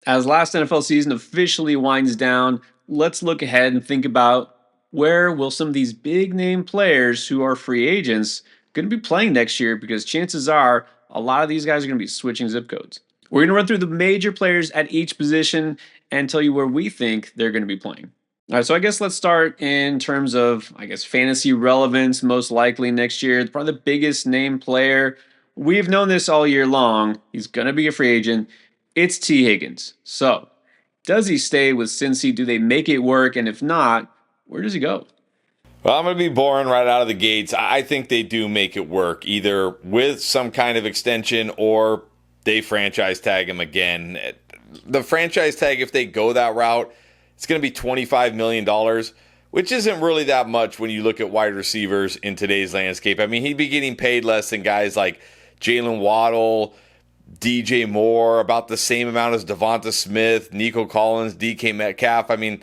As last NFL season officially winds down, let's look ahead and think about where will some of these big name players who are free agents going to be playing next year, because chances are a lot of these guys are going to be switching zip codes. We're going to run through the major players at each position and tell you where we think they're going to be playing. All right, so I guess let's start in terms of, fantasy relevance. Most likely next year, probably the biggest name player. We've known this all year long. He's going to be a free agent. It's T. Higgins. So, does he stay with Cincy? Do they make it work? And if not, where does he go? Well, I'm going to be boring right out of the gates. I think they do make it work, either with some kind of extension or they franchise tag him again. The franchise tag, if they go that route, it's going to be $25 million, which isn't really that much when you look at wide receivers in today's landscape. I mean, he'd be getting paid less than guys like Jalen Waddle, DJ Moore, about the same amount as Devonta Smith, Nico Collins, DK Metcalf. I mean,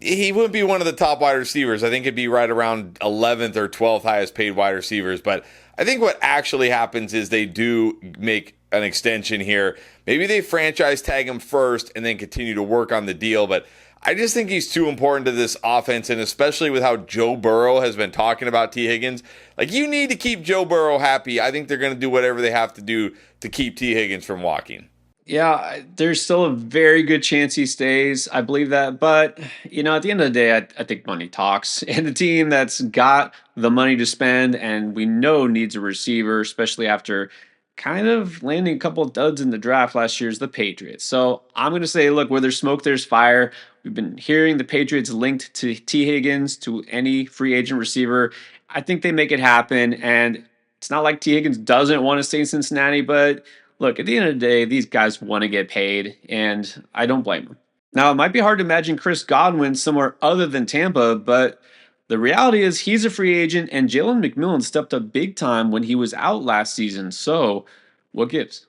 he wouldn't be one of the top wide receivers. I think it'd be right around 11th or 12th highest paid wide receivers. But I think what actually happens is they do make an extension here. Maybe they franchise tag him first and then continue to work on the deal. But I just think he's too important to this offense, and especially with how Joe Burrow has been talking about T. Higgins. Like, you need to keep Joe Burrow happy. I think they're going to do whatever they have to do to keep T. Higgins from walking. Yeah, there's still a very good chance he stays. I believe that. But, at the end of the day, I think money talks. And the team that's got the money to spend and we know needs a receiver, especially after kind of landing a couple of duds in the draft last year, is the Patriots. So I'm going to say, look, where there's smoke, there's fire. We've been hearing the Patriots linked to T. Higgins, to any free agent receiver. I think they make it happen. And it's not like T. Higgins doesn't want to stay in Cincinnati, but look, at the end of the day, these guys want to get paid, and I don't blame them. Now, it might be hard to imagine Chris Godwin somewhere other than Tampa, but the reality is he's a free agent, and Jalen McMillan stepped up big time when he was out last season. So, what gives?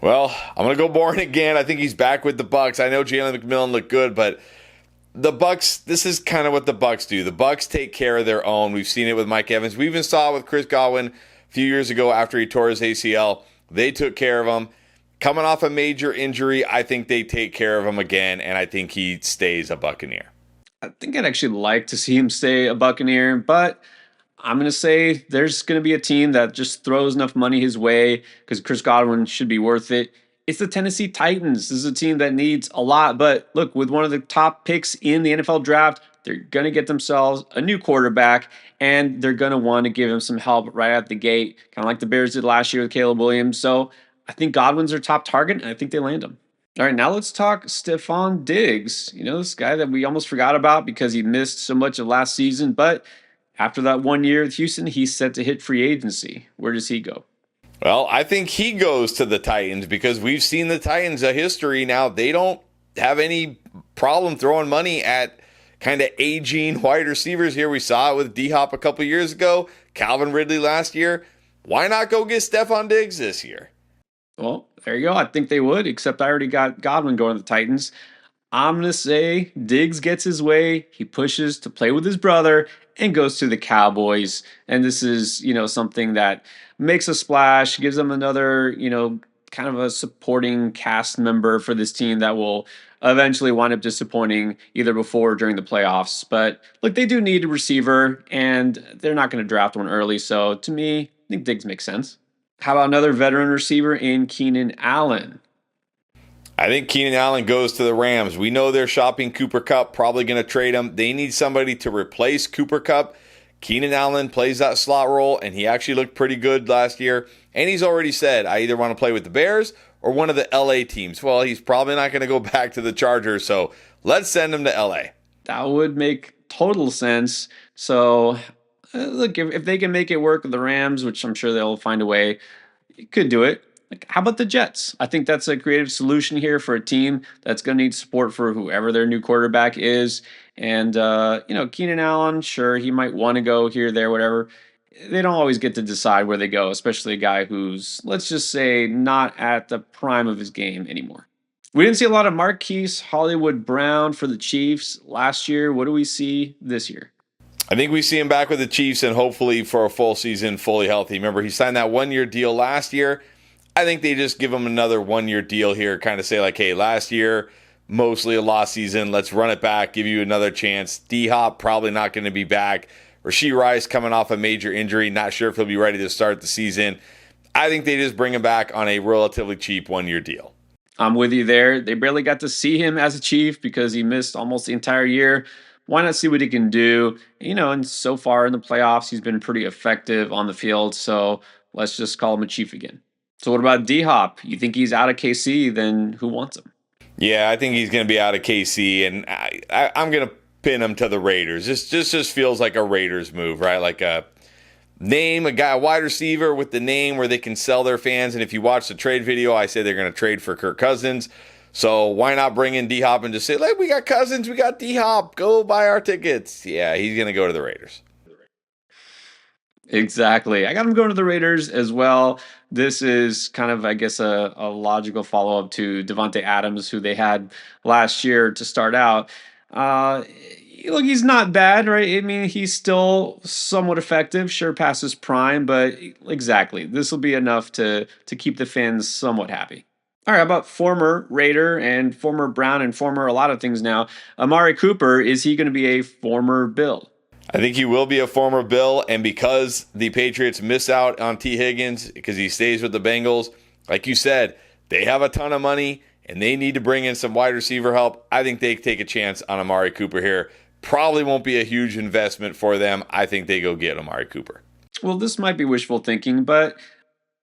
Well, I'm going to go boring again. I think he's back with the Bucks. I know Jalen McMillan looked good, but the Bucks, this is kind of what the Bucks do. The Bucks take care of their own. We've seen it with Mike Evans. We even saw it with Chris Godwin a few years ago after he tore his ACL. They took care of him. Coming off a major injury, I think they take care of him again, and I think he stays a Buccaneer. I think I'd actually like to see him stay a Buccaneer, but I'm going to say there's going to be a team that just throws enough money his way because Chris Godwin should be worth it. It's the Tennessee Titans. This is a team that needs a lot. But look, with one of the top picks in the NFL draft, they're going to get themselves a new quarterback, and they're going to want to give him some help right out the gate, kind of like the Bears did last year with Caleb Williams. So I think Godwin's their top target, and I think they land him. All right, now let's talk Stephon Diggs. This guy that we almost forgot about because he missed so much of last season, but after that 1 year with Houston, he's set to hit free agency. Where does he go? Well, I think he goes to the Titans because we've seen the Titans a history now. They don't have any problem throwing money at kind of aging wide receivers here. We saw it with D-Hop a couple years ago, Calvin Ridley last year. Why not go get Stephon Diggs this year? Well, there you go. I think they would, except I already got Godwin going to the Titans. I'm going to say Diggs gets his way. He pushes to play with his brother and goes to the Cowboys. And this is, something that makes a splash, gives them another, kind of a supporting cast member for this team that will eventually wind up disappointing either before or during the playoffs. But look, they do need a receiver, and they're not going to draft one early. So to me, I think Diggs makes sense. How about another veteran receiver in Keenan Allen? I think Keenan Allen goes to the Rams. We know they're shopping Cooper Kupp, probably going to trade him. They need somebody to replace Cooper Kupp. Keenan Allen plays that slot role, and he actually looked pretty good last year. And he's already said, I either want to play with the Bears or one of the LA teams. Well, he's probably not going to go back to the Chargers, so let's send him to LA. That would make total sense. So, look, if they can make it work with the Rams, which I'm sure they'll find a way, you could do it. Like, how about the Jets? I think that's a creative solution here for a team that's going to need support for whoever their new quarterback is. And, Keenan Allen, sure, he might want to go here, there, whatever. They don't always get to decide where they go, especially a guy who's, let's just say, not at the prime of his game anymore. We didn't see a lot of Marquise Hollywood Brown for the Chiefs last year. What do we see this year? I think we see him back with the Chiefs and hopefully for a full season, fully healthy. Remember, he signed that 1 year deal last year. I think they just give him another 1 year deal here, kind of say like, hey, last year, mostly a lost season. Let's run it back, give you another chance. D-Hop probably not going to be back. Rashee Rice coming off a major injury, not sure if he'll be ready to start the season. I think they just bring him back on a relatively cheap 1 year deal. I'm with you there. They barely got to see him as a Chief because he missed almost the entire year. Why not see what he can do? And so far in the playoffs, he's been pretty effective on the field. So let's just call him a Chief again. So what about D-Hop? You think he's out of KC? Then who wants him? Yeah, I think he's going to be out of KC, and I'm going to pin him to the Raiders. This just feels like a Raiders move, right? Like a wide receiver with the name where they can sell their fans. And if you watch the trade video, I say they're going to trade for Kirk Cousins. So why not bring in D-Hop and just say, like, we got Cousins, we got D-Hop, go buy our tickets. Yeah, he's going to go to the Raiders. Exactly. I got him going to the Raiders as well. This is kind of, I guess, a logical follow-up to Devontae Adams, who they had last year to start out. Uh, Look, he's not bad, right? I mean, he's still somewhat effective, sure past his prime, but exactly, this will be enough to keep the fans somewhat happy. All right, how about former Raider and former Brown and former a lot of things now? Amari Cooper, is he going to be a former Bill? I think he will be a former Bill, and because the Patriots miss out on T. Higgins, because he stays with the Bengals, like you said, they have a ton of money, and they need to bring in some wide receiver help. I think they take a chance on Amari Cooper here. Probably won't be a huge investment for them. I think they go get Amari Cooper. Well, this might be wishful thinking, but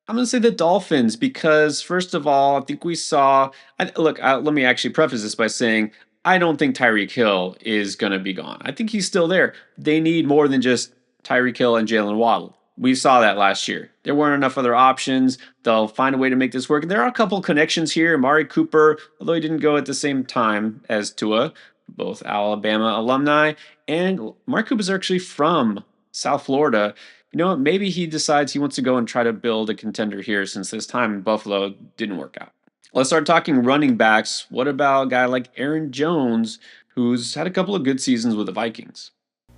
I'm going to say the Dolphins because, first of all, I think we saw. Let me actually preface this by saying I don't think Tyreek Hill is going to be gone. I think he's still there. They need more than just Tyreek Hill and Jalen Waddle. We saw that last year. There weren't enough other options. They'll find a way to make this work. And there are a couple connections here. Amari Cooper, although he didn't go at the same time as Tua, both Alabama alumni, and Mark Cooper's actually from South Florida. Maybe he decides he wants to go and try to build a contender here since his time in Buffalo didn't work out. Let's start talking running backs. What about a guy like Aaron Jones, who's had a couple of good seasons with the Vikings?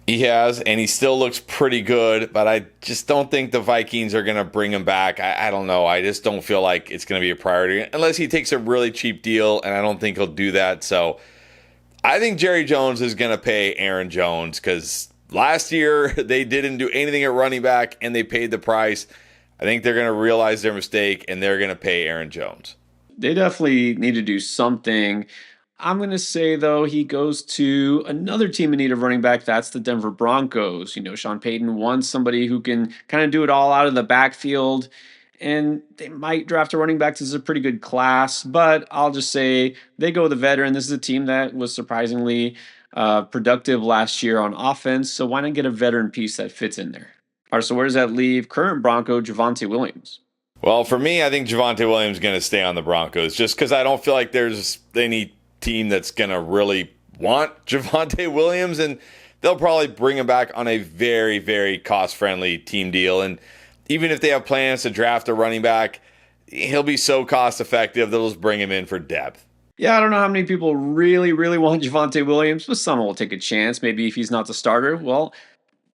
He has, and he still looks pretty good, but I just don't think the Vikings are going to bring him back. I don't know. I just don't feel like it's going to be a priority unless he takes a really cheap deal, and I don't think he'll do that. So I think Jerry Jones is going to pay Aaron Jones because last year they didn't do anything at running back, and they paid the price. I think they're going to realize their mistake, and they're going to pay Aaron Jones. They definitely need to do something. I'm going to say, though, he goes to another team in need of running back. That's the Denver Broncos. Sean Payton wants somebody who can kind of do it all out of the backfield. And they might draft a running back. This is a pretty good class. But I'll just say they go with a veteran. This is a team that was surprisingly productive last year on offense. So why not get a veteran piece that fits in there? All right, so where does that leave current Bronco Javonte Williams? Well, for me, I think Javonte Williams is going to stay on the Broncos just because I don't feel like there's any team that's going to really want Javonte Williams, and they'll probably bring him back on a very, very cost-friendly team deal. And even if they have plans to draft a running back, he'll be so cost-effective they'll just bring him in for depth. Yeah, I don't know how many people really, really want Javonte Williams, but some will take a chance. Maybe if he's not the starter, well,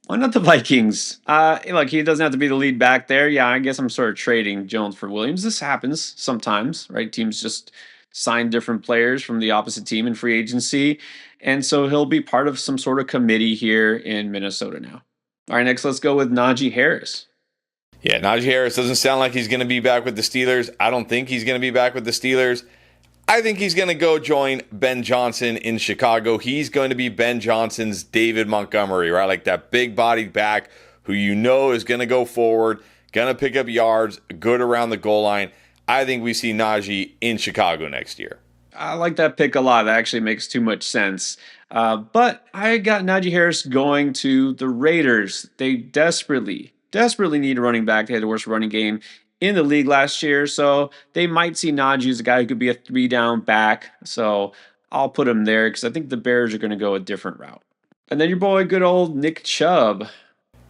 why not the Vikings? Look, he doesn't have to be the lead back there. Yeah, I guess I'm sort of trading Jones for Williams. This happens sometimes, right? Teams just sign different players from the opposite team in free agency. And so he'll be part of some sort of committee here in Minnesota now. All right, next let's go with Najee Harris. Yeah, Najee Harris doesn't sound like he's going to be back with the Steelers. I don't think he's going to be back with the Steelers. I think he's going to go join Ben Johnson in Chicago. He's going to be Ben Johnson's David Montgomery, right? Like that big-bodied back who is going to go forward, going to pick up yards, good around the goal line. I think we see Najee in Chicago next year. I like that pick a lot. That actually makes too much sense. But I got Najee Harris going to the Raiders. They desperately need a running back. They had the worst running game in the league last year, so they might see Najee as a guy who could be a 3-down back. So I'll put him there because I think the Bears are going to go a different route. And then your boy, good old Nick Chubb.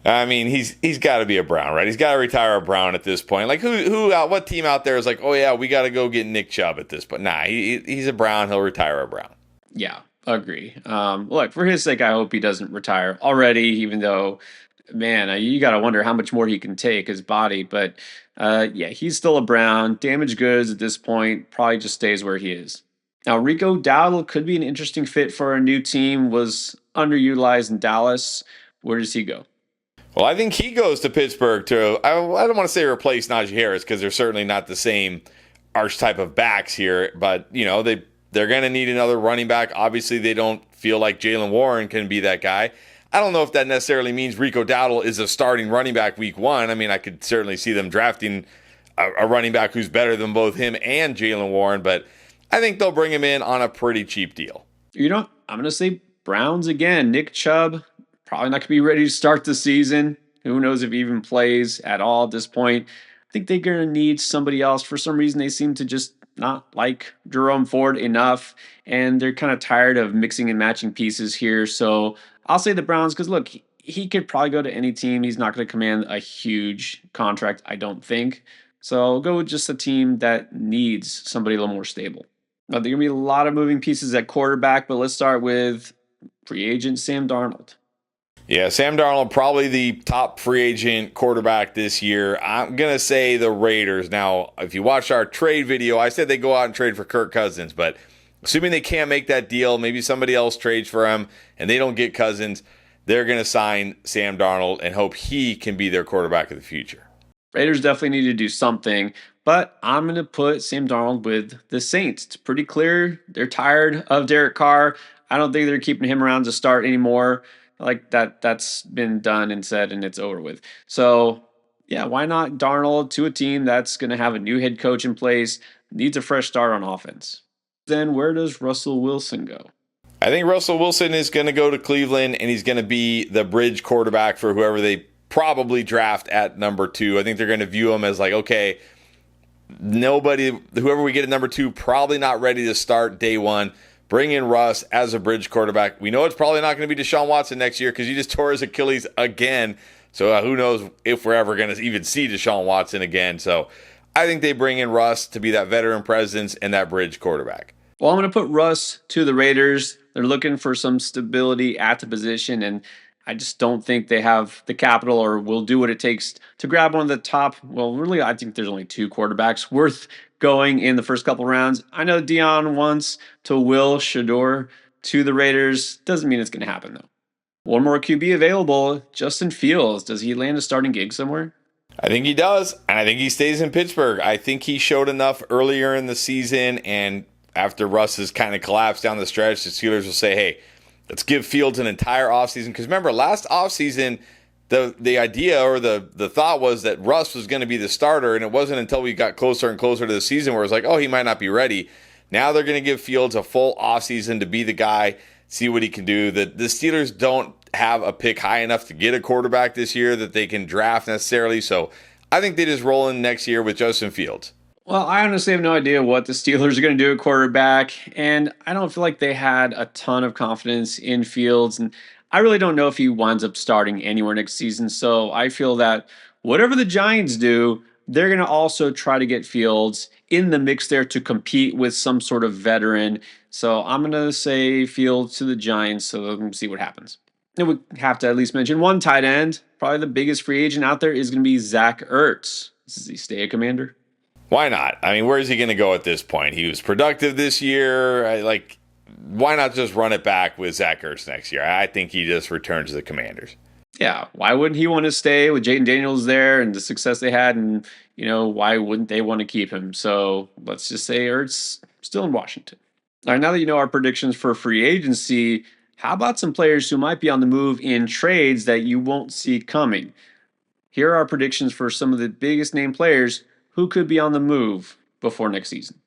I mean, he's got to be a Brown, right? He's got to retire a Brown at this point. Like what team out there is like, oh yeah, we got to go get Nick Chubb at this point? Nah, he's a Brown. He'll retire a Brown. Yeah, agree. Look, for his sake, I hope he doesn't retire already, even though Man, you got to wonder how much more he can take his body. But yeah, he's still a Brown. Damaged goods at this point. Probably just stays where he is. Now, Rico Dowdle could be an interesting fit for a new team. Was underutilized in Dallas. Where does he go? Well, I think he goes to Pittsburgh to, I don't want to say replace Najee Harris because they're certainly not the same archetype of backs here, but, they're going to need another running back. Obviously, they don't feel like Jalen Warren can be that guy. I don't know if that necessarily means Rico Dowdle is a starting running back week one. I mean, I could certainly see them drafting a running back who's better than both him and Jalen Warren, but I think they'll bring him in on a pretty cheap deal. I'm going to say Browns again. Nick Chubb, probably not going to be ready to start the season. Who knows if he even plays at all at this point. I think they're going to need somebody else. For some reason, they seem to just not like Jerome Ford enough, and they're kind of tired of mixing and matching pieces here. So I'll say the Browns because, look, he could probably go to any team. He's not going to command a huge contract, I don't think. So I'll go with just a team that needs somebody a little more stable. Now, there are going to be a lot of moving pieces at quarterback, but let's start with free agent Sam Darnold. Yeah, Sam Darnold, probably the top free agent quarterback this year. I'm going to say the Raiders. Now, if you watched our trade video, I said they go out and trade for Kirk Cousins, but assuming they can't make that deal, maybe somebody else trades for him and they don't get Cousins, they're going to sign Sam Darnold and hope he can be their quarterback of the future. Raiders definitely need to do something, but I'm going to put Sam Darnold with the Saints. It's pretty clear they're tired of Derek Carr. I don't think they're keeping him around to start anymore. Like that's been done and said, and it's over with. So, yeah, why not Darnold to a team that's going to have a new head coach in place, needs a fresh start on offense? Then where does Russell Wilson go? I think Russell Wilson is going to go to Cleveland, and he's going to be the bridge quarterback for whoever they probably draft at number 2. I think they're going to view him as like, okay, whoever we get at number 2, probably not ready to start day one. Bring in Russ as a bridge quarterback. We know it's probably not going to be Deshaun Watson next year because he just tore his Achilles again. So who knows if we're ever going to even see Deshaun Watson again. So I think they bring in Russ to be that veteran presence and that bridge quarterback. Well, I'm going to put Russ to the Raiders. They're looking for some stability at the position, and I just don't think they have the capital or will do what it takes to grab one of the top. Well, really, I think there's only 2 quarterbacks worth going in the first couple rounds. I know Dion wants to will Shador to the Raiders. Doesn't mean it's going to happen, though. One more QB available, Justin Fields. Does he land a starting gig somewhere? I think he does, and I think he stays in Pittsburgh. I think he showed enough earlier in the season, and after Russ has kind of collapsed down the stretch, the Steelers will say, hey, let's give Fields an entire offseason. Because remember, last offseason, the idea or the thought was that Russ was going to be the starter, and it wasn't until we got closer and closer to the season where it was like, oh, he might not be ready. Now they're going to give Fields a full offseason to be the guy, see what he can do. The Steelers don't have a pick high enough to get a quarterback this year that they can draft necessarily. So I think they just roll in next year with Justin Fields. Well, I honestly have no idea what the Steelers are going to do at quarterback, and I don't feel like they had a ton of confidence in Fields, and I really don't know if he winds up starting anywhere next season. So I feel that whatever the Giants do, they're going to also try to get Fields in the mix there to compete with some sort of veteran. So I'm going to say Fields to the Giants so we'll see what happens. And we have to at least mention one tight end. Probably the biggest free agent out there is going to be Zach Ertz. Does he stay a Commander? Why not? I mean, where is he going to go at this point? He was productive this year. Why not just run it back with Zach Ertz next year? I think he just returns to the Commanders. Yeah, why wouldn't he want to stay with Jaden Daniels there and the success they had? And, why wouldn't they want to keep him? So let's just say Ertz still in Washington. All right, now that you know our predictions for free agency, how about some players who might be on the move in trades that you won't see coming? Here are our predictions for some of the biggest name players who could be on the move before next season.